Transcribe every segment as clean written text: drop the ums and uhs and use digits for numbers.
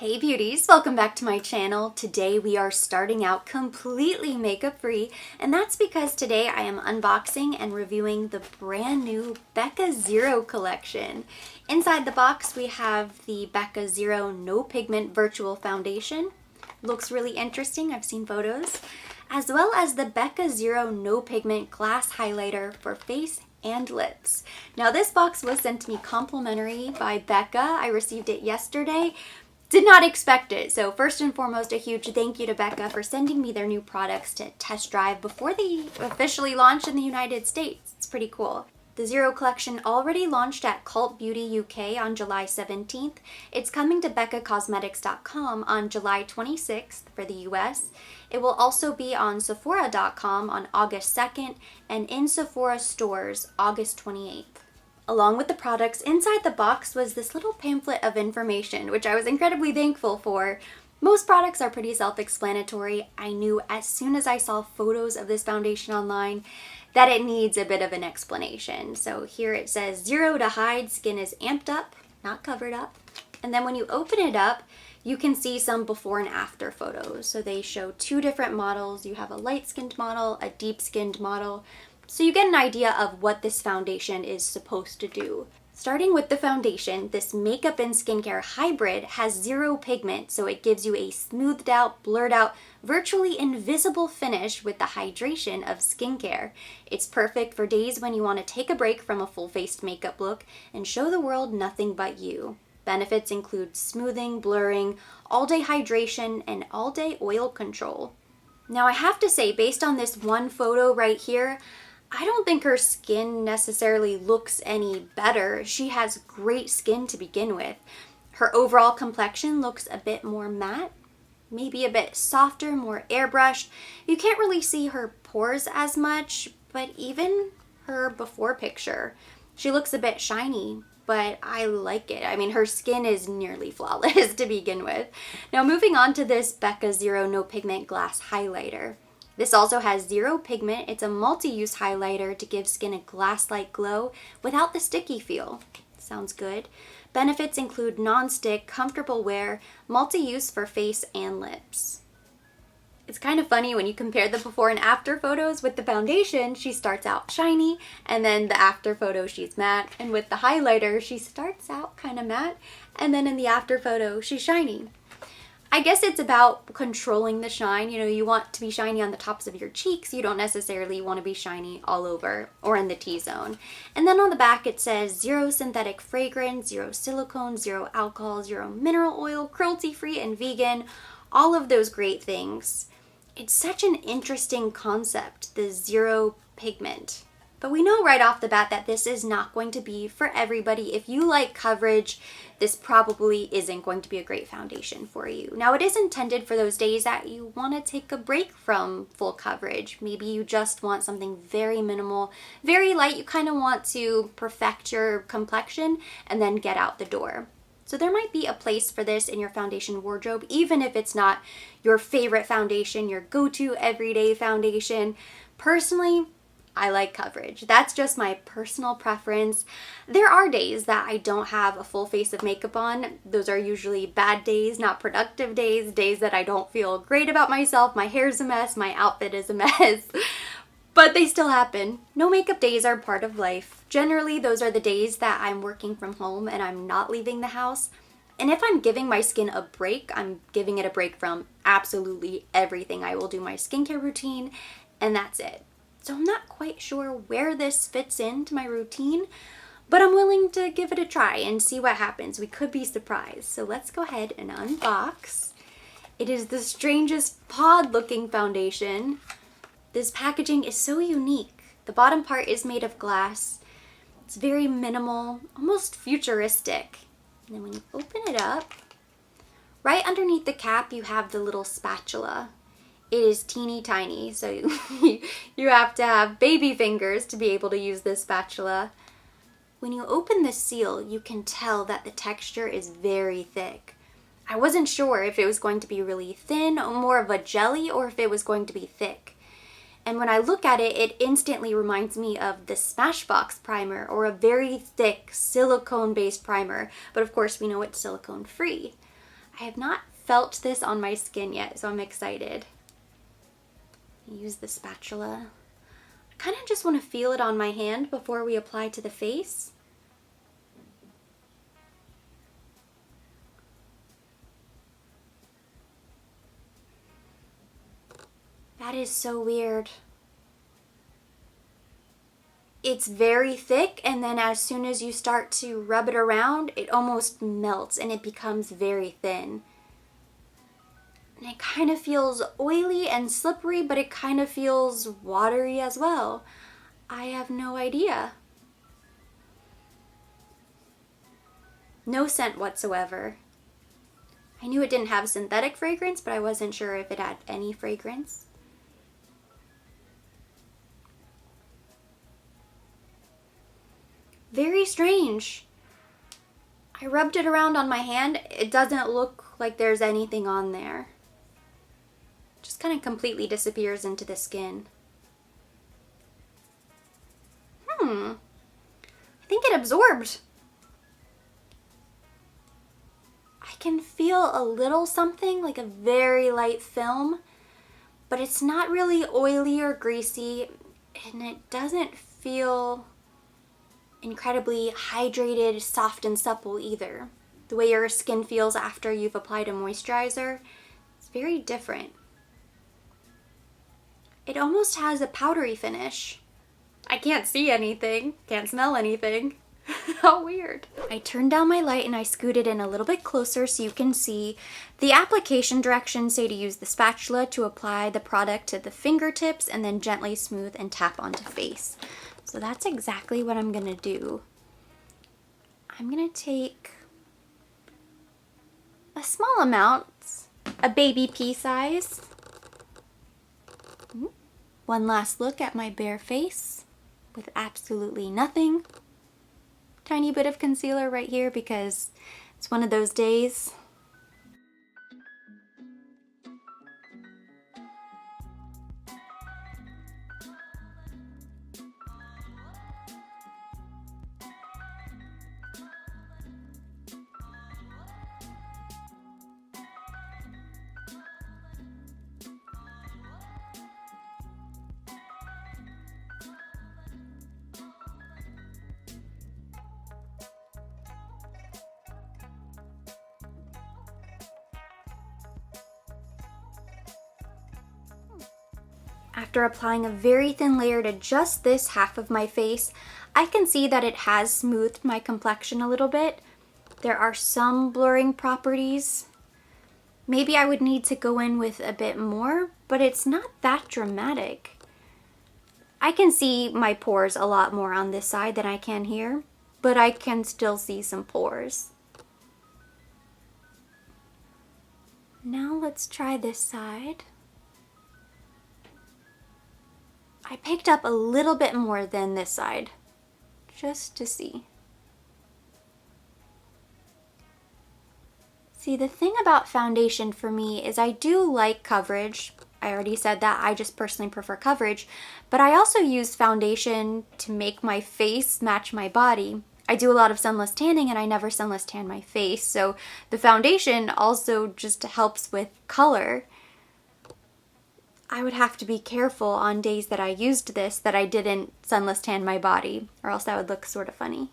Hey beauties, welcome back to my channel. Today we are starting out completely makeup free, and that's because today I am unboxing and reviewing the brand new Becca Zero collection. Inside the box we have the Becca Zero No Pigment Virtual Foundation. Looks really interesting, I've seen photos. As well as the Becca Zero No Pigment Glass Highlighter for face and lips. Now this box was sent to me complimentary by Becca. I received it yesterday. Did not expect it. So first and foremost, a huge thank you to Becca for sending me their new products to test drive before they officially launched in the United States. It's pretty cool. The Zero collection already launched at Cult Beauty UK on July 17th. It's coming to BeccaCosmetics.com on July 26th for the US. It will also be on Sephora.com on August 2nd and in Sephora stores August 28th. Along with the products, inside the box was this little pamphlet of information, which I was incredibly thankful for. Most products are pretty self-explanatory. I knew as soon as I saw photos of this foundation online that it needs a bit of an explanation. So here it says, Zero to hide, skin is amped up, not covered up. And then when you open it up, you can see some before and after photos. So they show two different models. You have a light-skinned model, a deep-skinned model. So you get an idea of what this foundation is supposed to do. Starting with the foundation, this makeup and skincare hybrid has zero pigment, so it gives you a smoothed out, blurred out, virtually invisible finish with the hydration of skincare. It's perfect for days when you want to take a break from a full-faced makeup look and show the world nothing but you. Benefits include smoothing, blurring, all-day hydration, and all-day oil control. Now I have to say, based on this one photo right here, I don't think her skin necessarily looks any better. She has great skin to begin with. Her overall complexion looks a bit more matte, maybe a bit softer, more airbrushed. You can't really see her pores as much, but even her before picture, she looks a bit shiny, but I like it. I mean, her skin is nearly flawless to begin with. Now moving on to this Becca Zero No Pigment Glass Highlighter. This also has zero pigment. It's a multi-use highlighter to give skin a glass-like glow without the sticky feel. Sounds good. Benefits include non-stick, comfortable wear, multi-use for face and lips. It's kind of funny when you compare the before and after photos. With the foundation, she starts out shiny, and then the after photo, she's matte. And with the highlighter, she starts out kind of matte, and then in the after photo, she's shiny. I guess it's about controlling the shine. You know, you want to be shiny on the tops of your cheeks. You don't necessarily want to be shiny all over or in the T-zone. And then on the back it says zero synthetic fragrance, zero silicone, zero alcohol, zero mineral oil, cruelty-free and vegan. All of those great things. It's such an interesting concept, the zero pigment. But we know right off the bat that this is not going to be for everybody. If you like coverage, this probably isn't going to be a great foundation for you. Now, it is intended for those days that you want to take a break from full coverage. Maybe you just want something very minimal, very light. You kind of want to perfect your complexion and then get out the door. So there might be a place for this in your foundation wardrobe, even if it's not your favorite foundation, your go-to everyday foundation. Personally, I like coverage. That's just my personal preference. There are days that I don't have a full face of makeup on. Those are usually bad days, not productive days, days that I don't feel great about myself. My hair's a mess, my outfit is a mess, but they still happen. No makeup days are part of life. Generally, those are the days that I'm working from home and I'm not leaving the house. And if I'm giving my skin a break, I'm giving it a break from absolutely everything. I will do my skincare routine and that's it. So I'm not quite sure where this fits into my routine, but I'm willing to give it a try and see what happens. We could be surprised. So let's go ahead and unbox. It is the strangest pod-looking foundation. This packaging is so unique. The bottom part is made of glass. It's very minimal, almost futuristic. And then when you open it up, right underneath the cap, you have the little spatula. It is teeny tiny, so you have to have baby fingers to be able to use this spatula. When you open the seal, you can tell that the texture is very thick. I wasn't sure if it was going to be really thin, or more of a jelly, or if it was going to be thick. And when I look at it, it instantly reminds me of the Smashbox primer, or a very thick silicone-based primer. But of course, we know it's silicone-free. I have not felt this on my skin yet, so I'm excited. Use the spatula. I kind of just want to feel it on my hand before we apply to the face. That is so weird. It's very thick, and then as soon as you start to rub it around, it almost melts and it becomes very thin. And it kind of feels oily and slippery, but it kind of feels watery as well. I have no idea. No scent whatsoever. I knew it didn't have synthetic fragrance, but I wasn't sure if it had any fragrance. Very strange. I rubbed it around on my hand. It doesn't look like there's anything on there. Just kind of completely disappears into the skin. I think it absorbed. I can feel a little something, like a very light film, but it's not really oily or greasy, and it doesn't feel incredibly hydrated, soft, and supple either. The way your skin feels after you've applied a moisturizer, it's very different. It almost has a powdery finish. I can't see anything, can't smell anything. How weird. I turned down my light and I scooted in a little bit closer so you can see. The application directions say to use the spatula to apply the product to the fingertips and then gently smooth and tap onto face. So that's exactly what I'm gonna do. I'm gonna take a small amount, a baby pea size. One last look at my bare face with absolutely nothing. Tiny bit of concealer right here because it's one of those days. After applying a very thin layer to just this half of my face, I can see that it has smoothed my complexion a little bit. There are some blurring properties. Maybe I would need to go in with a bit more, but it's not that dramatic. I can see my pores a lot more on this side than I can here, but I can still see some pores. Now let's try this side. I picked up a little bit more than this side, just to see. See, the thing about foundation for me is I do like coverage. I already said that, I just personally prefer coverage, but I also use foundation to make my face match my body. I do a lot of sunless tanning and I never sunless tan my face, so the foundation also just helps with color. I would have to be careful on days that I used this that I didn't sunless tan my body, or else that would look sort of funny.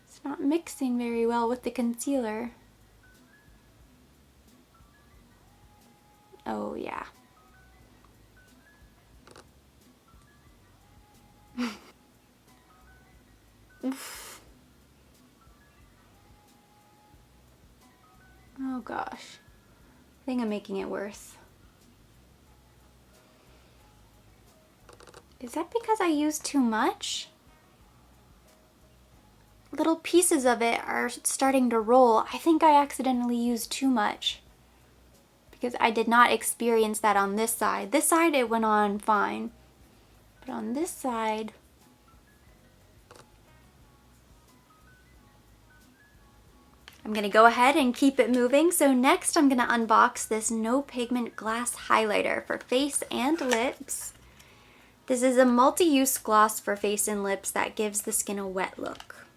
It's not mixing very well with the concealer. Oh yeah. Oof. Oh gosh. I think I'm making it worse. Is that because I used too much? Little pieces of it are starting to roll. I think I accidentally used too much because I did not experience that on this side. This side it went on fine, but on this side, I'm gonna go ahead and keep it moving. So next I'm gonna unbox this No Pigment Glass Highlighter for face and lips. This is a multi-use gloss for face and lips that gives the skin a wet look.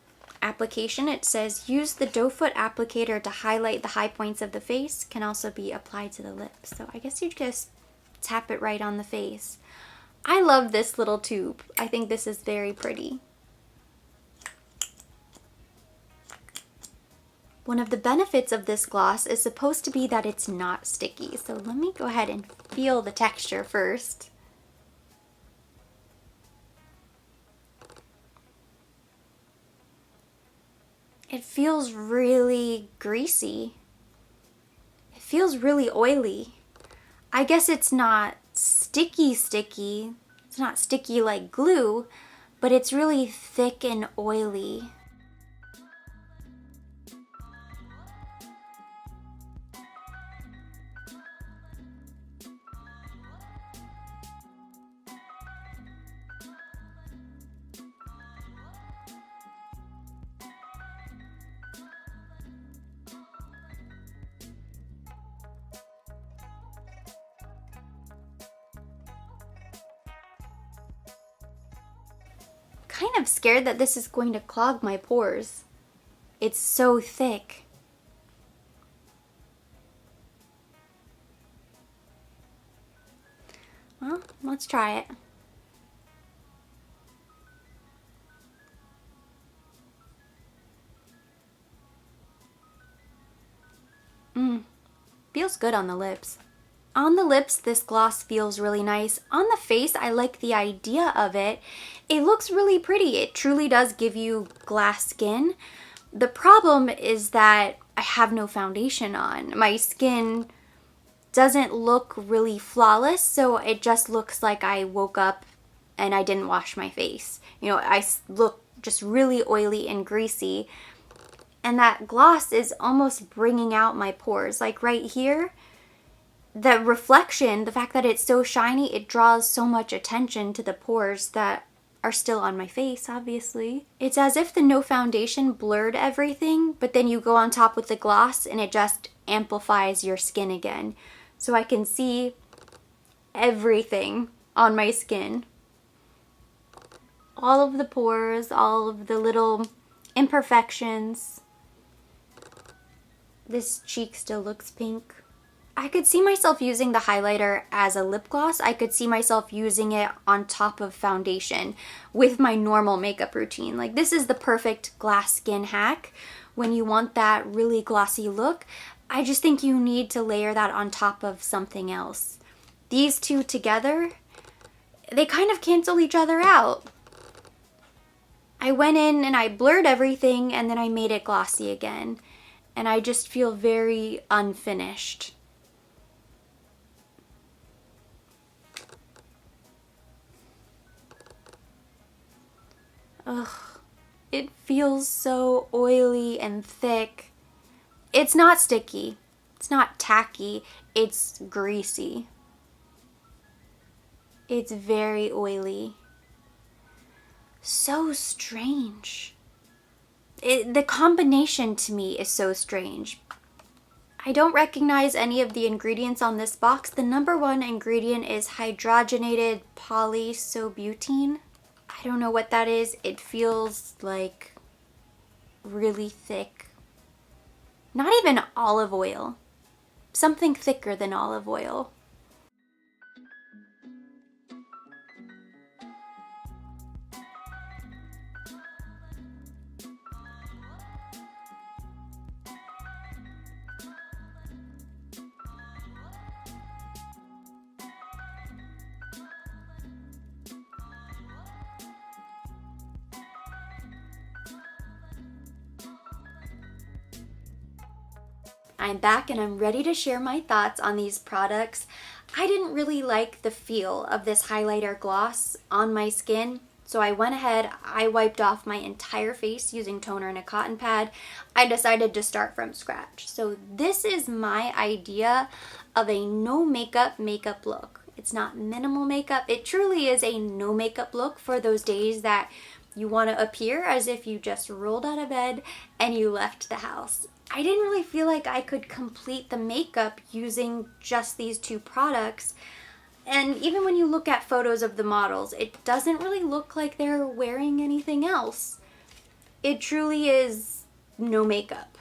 Application, it says use the doe foot applicator to highlight the high points of the face, can also be applied to the lips. So I guess you just tap it right on the face. I love this little tube. I think this is very pretty. One of the benefits of this gloss is supposed to be that it's not sticky. So let me go ahead and feel the texture first. It feels really greasy. It feels really oily. I guess it's not sticky. It's not sticky like glue, but it's really thick and oily. Kind of scared that this is going to clog my pores. It's so thick. Well, let's try it. Feels good on the lips. On the lips, this gloss feels really nice. On the face, I like the idea of it. It looks really pretty. It truly does give you glass skin. The problem is that I have no foundation on. My skin doesn't look really flawless, so it just looks like I woke up and I didn't wash my face. You know, I look just really oily and greasy. And that gloss is almost bringing out my pores. Like right here, the reflection, the fact that it's so shiny, it draws so much attention to the pores that are still on my face, obviously. It's as if the no foundation blurred everything, but then you go on top with the gloss and it just amplifies your skin again. So I can see everything on my skin. All of the pores, all of the little imperfections. This cheek still looks pink. I could see myself using the highlighter as a lip gloss. I could see myself using it on top of foundation with my normal makeup routine. Like, this is the perfect glass skin hack when you want that really glossy look. I just think you need to layer that on top of something else. These two together, they kind of cancel each other out. I went in and I blurred everything and then I made it glossy again. And I just feel very unfinished. Ugh, it feels so oily and thick. It's not sticky. It's not tacky. It's greasy. It's very oily. So strange. The combination to me is so strange. I don't recognize any of the ingredients on this box. The number one ingredient is hydrogenated polysobutene. I don't know what that is. It feels like really thick. Not even olive oil. Something thicker than olive oil. I'm back and I'm ready to share my thoughts on these products. I didn't really like the feel of this highlighter gloss on my skin, so I went ahead, I wiped off my entire face using toner and a cotton pad. I decided to start from scratch. So this is my idea of a no makeup look. It's not minimal makeup. It truly is a no makeup look for those days that you want to appear as if you just rolled out of bed and you left the house. I didn't really feel like I could complete the makeup using just these two products. And even when you look at photos of the models, it doesn't really look like they're wearing anything else. It truly is no makeup.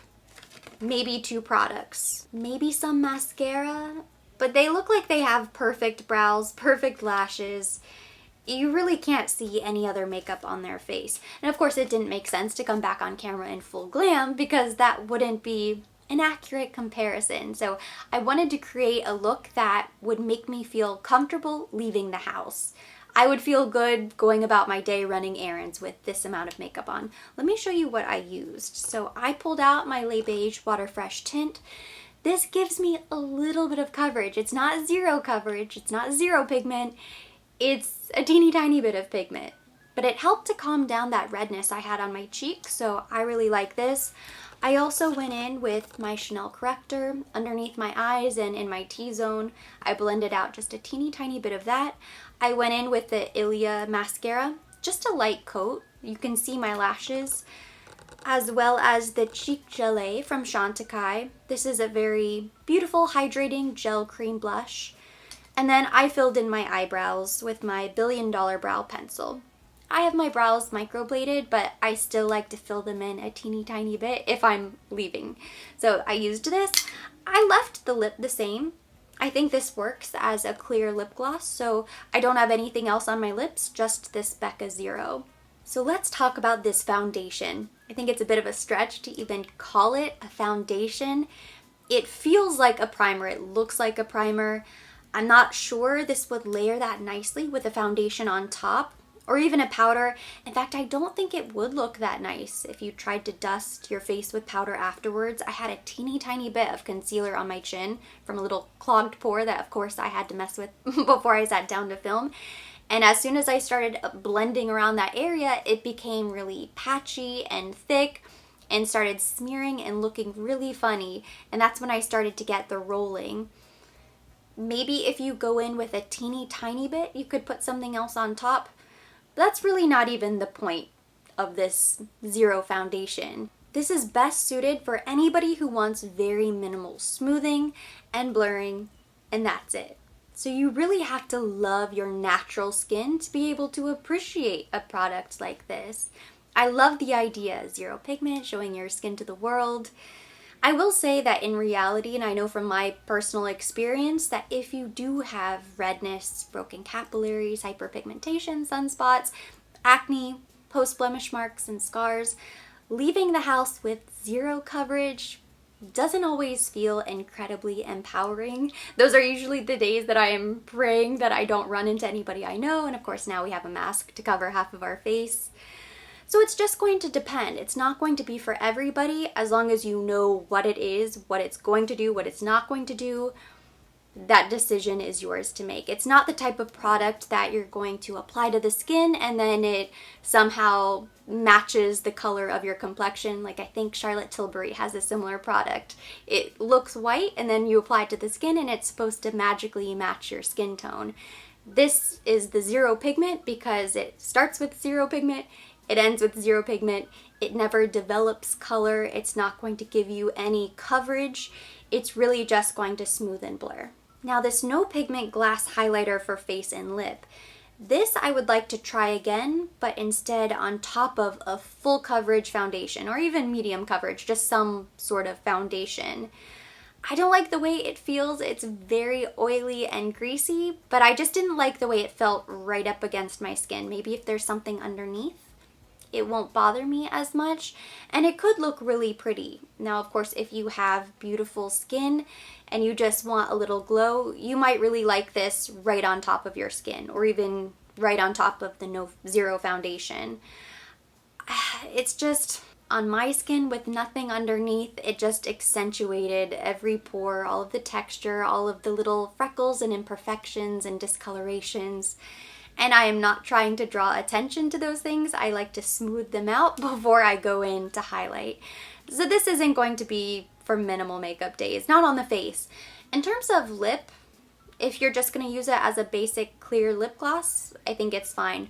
Maybe two products. Maybe some mascara. But they look like they have perfect brows, perfect lashes. You really can't see any other makeup on their face. And of course, it didn't make sense to come back on camera in full glam because that wouldn't be an accurate comparison. So I wanted to create a look that would make me feel comfortable leaving the house. I would feel good going about my day running errands with this amount of makeup on. Let me show you what I used. So I pulled out my Le Beige Water Fresh tint. This gives me a little bit of coverage. It's not zero coverage. It's not zero pigment. It's a teeny tiny bit of pigment, but it helped to calm down that redness I had on my cheek, so I really like this. I also went in with my Chanel corrector underneath my eyes and in my T-zone. I blended out just a teeny tiny bit of that. I went in with the Ilia mascara, just a light coat. You can see my lashes, as well as the Cheek Gelée from Chantecaille. This is a very beautiful hydrating gel cream blush. And then I filled in my eyebrows with my $1 Billion Brow Pencil. I have my brows microbladed, but I still like to fill them in a teeny tiny bit if I'm leaving. So I used this. I left the lip the same. I think this works as a clear lip gloss, so I don't have anything else on my lips, just this Becca Zero. So let's talk about this foundation. I think it's a bit of a stretch to even call it a foundation. It feels like a primer. It looks like a primer. I'm not sure this would layer that nicely with a foundation on top or even a powder. In fact, I don't think it would look that nice if you tried to dust your face with powder afterwards. I had a teeny tiny bit of concealer on my chin from a little clogged pore that of course I had to mess with before I sat down to film. And as soon as I started blending around that area, it became really patchy and thick and started smearing and looking really funny. And that's when I started to get the rolling. Maybe if you go in with a teeny tiny bit, you could put something else on top. But that's really not even the point of this zero foundation. This is best suited for anybody who wants very minimal smoothing and blurring, and that's it. So you really have to love your natural skin to be able to appreciate a product like this. I love the idea, zero pigment, showing your skin to the world. I will say that in reality, and I know from my personal experience, that if you do have redness, broken capillaries, hyperpigmentation, sunspots, acne, post-blemish marks, and scars, leaving the house with zero coverage doesn't always feel incredibly empowering. Those are usually the days that I am praying that I don't run into anybody I know, and of course now we have a mask to cover half of our face. So it's just going to depend. It's not going to be for everybody as long as you know what it is, what it's going to do, what it's not going to do. That decision is yours to make. It's not the type of product that you're going to apply to the skin and then it somehow matches the color of your complexion. Like I think Charlotte Tilbury has a similar product. It looks white and then you apply it to the skin and it's supposed to magically match your skin tone. This is the zero pigment because it starts with zero pigment. It ends with zero pigment. It never develops color. It's not going to give you any coverage. It's really just going to smooth and blur. Now this no pigment glass highlighter for face and lip. This I would like to try again, but instead on top of a full coverage foundation or even medium coverage, just some sort of foundation. I don't like the way it feels. It's very oily and greasy, but I just didn't like the way it felt right up against my skin. Maybe if there's something underneath, it won't bother me as much, and it could look really pretty. Now, of course, if you have beautiful skin and you just want a little glow, you might really like this right on top of your skin or even right on top of the zero foundation. It's just, on my skin with nothing underneath, it just accentuated every pore, all of the texture, all of the little freckles and imperfections and discolorations. And I am not trying to draw attention to those things. I like to smooth them out before I go in to highlight. So this isn't going to be for minimal makeup days, not on the face. In terms of lip, if you're just going to use it as a basic clear lip gloss, I think it's fine.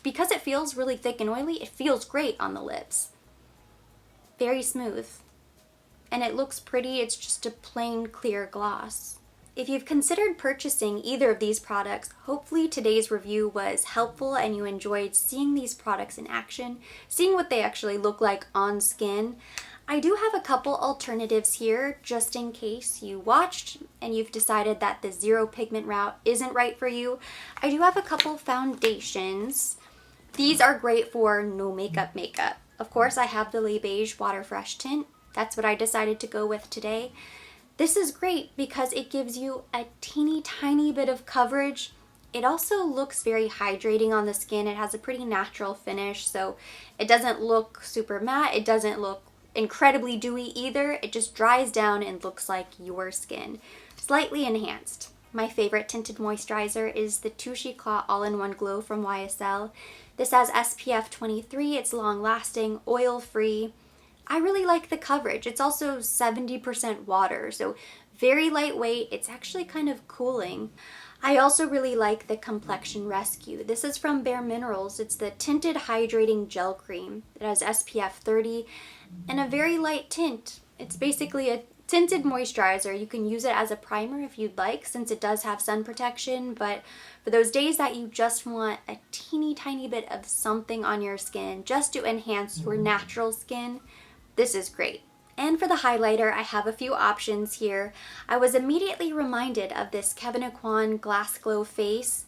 Because it feels really thick and oily, it feels great on the lips. Very smooth. and it looks pretty. It's just a plain clear gloss. If you've considered purchasing either of these products, hopefully today's review was helpful and you enjoyed seeing these products in action, seeing what they actually look like on skin. I do have a couple alternatives here just in case you watched and you've decided that the zero pigment route isn't right for you. I do have a couple foundations. These are great for no makeup makeup. Of course, I have the beige Water Fresh tint. That's what I decided to go with today. This is great because it gives you a teeny tiny bit of coverage. It also looks very hydrating on the skin. It has a pretty natural finish, so it doesn't look super matte. It doesn't look incredibly dewy either. It just dries down and looks like your skin. Slightly enhanced. My favorite tinted moisturizer is the Touche Éclat All-in-One Glow from YSL. This has SPF 23. It's long-lasting, oil-free. I really like the coverage. It's also 70% water, so very lightweight. It's actually kind of cooling. I also really like the Complexion Rescue. This is from Bare Minerals. It's the Tinted Hydrating Gel Cream. It has SPF 30 and a very light tint. It's basically a tinted moisturizer. You can use it as a primer if you'd like, since it does have sun protection, but for those days that you just want a teeny tiny bit of something on your skin just to enhance your natural skin, this is great. And for the highlighter, I have a few options here. I was immediately reminded of this Kevyn Aucoin Glass Glow Face.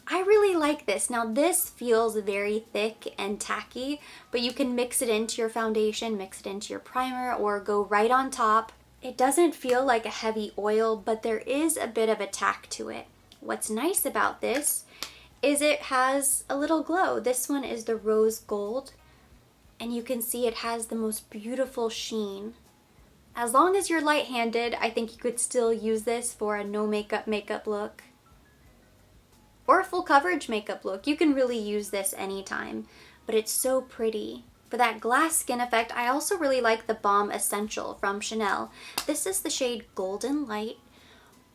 I really like this. Now this feels very thick and tacky, but you can mix it into your foundation, mix it into your primer, or go right on top. It doesn't feel like a heavy oil, but there is a bit of a tack to it. What's nice about this is it has a little glow. This one is the Rose Gold. And you can see it has the most beautiful sheen. As long as you're light-handed, I think you could still use this for a no makeup look. Or a full coverage makeup look. You can really use this anytime, but it's so pretty. For that glass skin effect, I also really like the Balm Essential from Chanel. This is the shade Golden Light.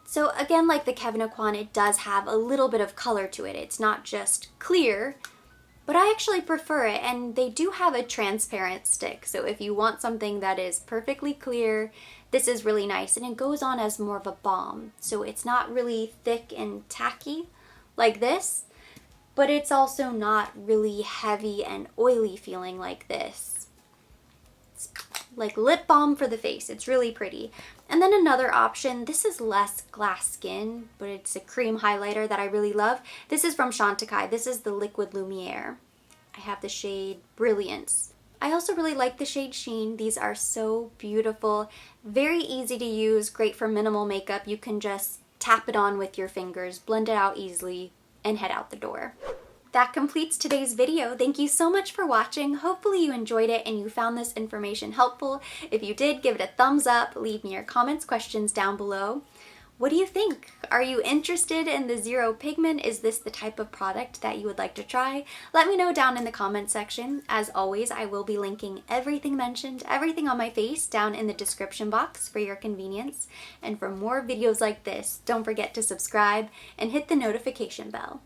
So again, like the Kevyn Aucoin, it does have a little bit of color to it. It's not just clear, but I actually prefer it, and they do have a transparent stick, so if you want something that is perfectly clear, this is really nice, and it goes on as more of a balm, so it's not really thick and tacky like this, but it's also not really heavy and oily feeling like this. It's like lip balm for the face. It's really pretty. And then another option, this is less glass skin, but it's a cream highlighter that I really love. This is from Chantecaille. This is the Liquid Lumiere. I have the shade Brilliance. I also really like the shade Sheen. These are so beautiful, very easy to use, great for minimal makeup. You can just tap it on with your fingers, blend it out easily, and head out the door. That completes today's video. Thank you so much for watching. Hopefully you enjoyed it and you found this information helpful. If you did, give it a thumbs up. Leave me your comments, questions down below. What do you think? Are you interested in the zero pigment? Is this the type of product that you would like to try? Let me know down in the comments section. As always, I will be linking everything mentioned, everything on my face down in the description box for your convenience. And for more videos like this, don't forget to subscribe and hit the notification bell.